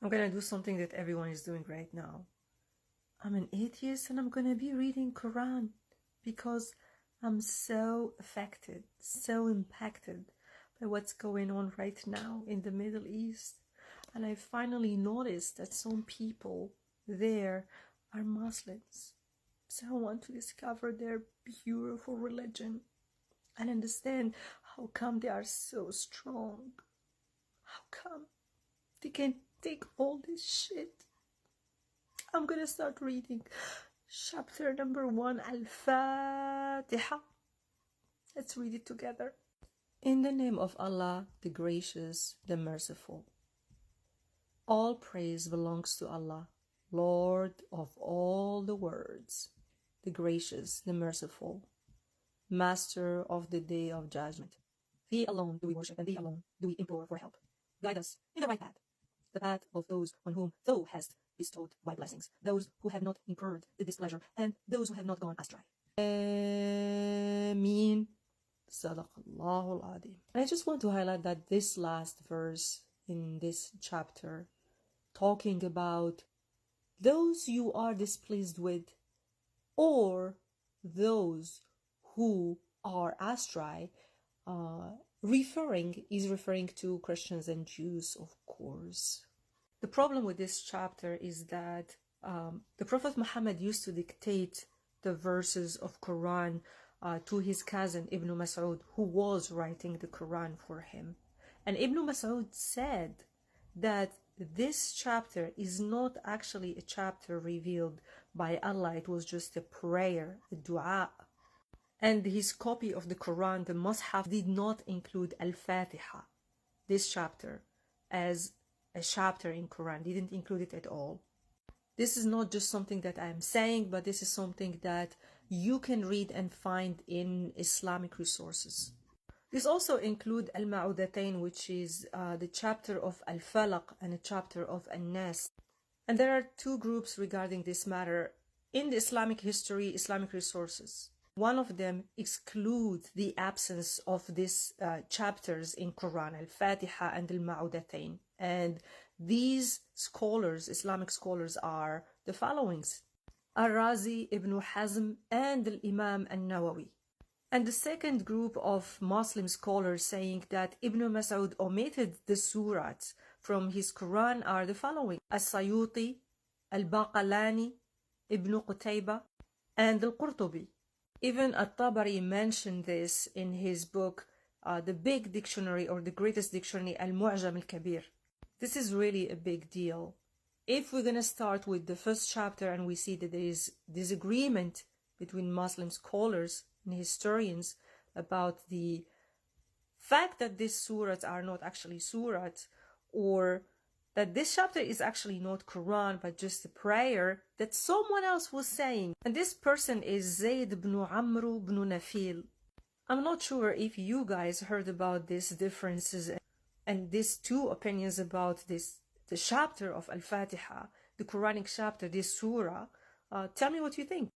I'm gonna do something that everyone is doing right now. I'm an atheist and I'm gonna be reading Quran because I'm so affected, so impacted by what's going on right now in the Middle East. And I finally noticed that some people there are Muslims. So I want to discover their beautiful religion and understand how come they are so strong. How come they can take all this shit? I'm gonna start reading chapter number 1, Al-Fatiha. Let's read it together. In the name of Allah, the Gracious, the Merciful. All praise belongs to Allah, Lord of all the worlds, the Gracious, the Merciful, Master of the Day of Judgment. Thee alone do we worship, and Thee alone do we implore for help. Guide us in the right path, the path of those on whom Thou hast bestowed Thy blessings, those who have not incurred the displeasure, and those who have not gone astray. Ameen. Sadaqallahu al-Adim. And I just want to highlight that this last verse in this chapter, talking about those you are displeased with, or those who are astray, referring to Christians and Jews, of course. The problem with this chapter is that the Prophet Muhammad used to dictate the verses of Quran to his cousin Ibn Mas'ud, who was writing the Quran for him. And Ibn Mas'ud said that this chapter is not actually a chapter revealed by Allah. It was just a prayer, a dua. And his copy of the Quran, the Mus'haf, did not include Al-Fatiha, this chapter, as a chapter in Quran. Didn't include it at all. This is not just something that I'm saying, but this is something that you can read and find in Islamic resources. This also includes Al-Ma'udatain, which is the chapter of Al-Falaq and a chapter of An-Nas. And there are two groups regarding this matter in the Islamic history, Islamic resources. One of them excludes the absence of these chapters in Quran, Al-Fatiha and Al-Ma'udatain. And these scholars, Islamic scholars, are the followings: Ar-Razi, Ibn Hazm, and Al-Imam An-Nawawi. And the second group of Muslim scholars saying that Ibn Mas'ud omitted the surahs from his Quran are the following: As-Sayuti, Al-Baqalani, Ibn Qutayba, and Al-Qurtubi. Even At-Tabari mentioned this in his book, the big dictionary, or the greatest dictionary, Al-Mu'jam Al-Kabir. This is really a big deal. If we're going to start with the first chapter and we see that there is disagreement between Muslim scholars and historians about the fact that these surahs are not actually surahs, or that this chapter is actually not Quran but just a prayer that someone else was saying, and this person is Zayd ibn Amr ibn Nafil. I'm not sure if you guys heard about these differences and these two opinions about this, the chapter of Al-Fatiha, the Quranic chapter, this surah. Tell me what you think.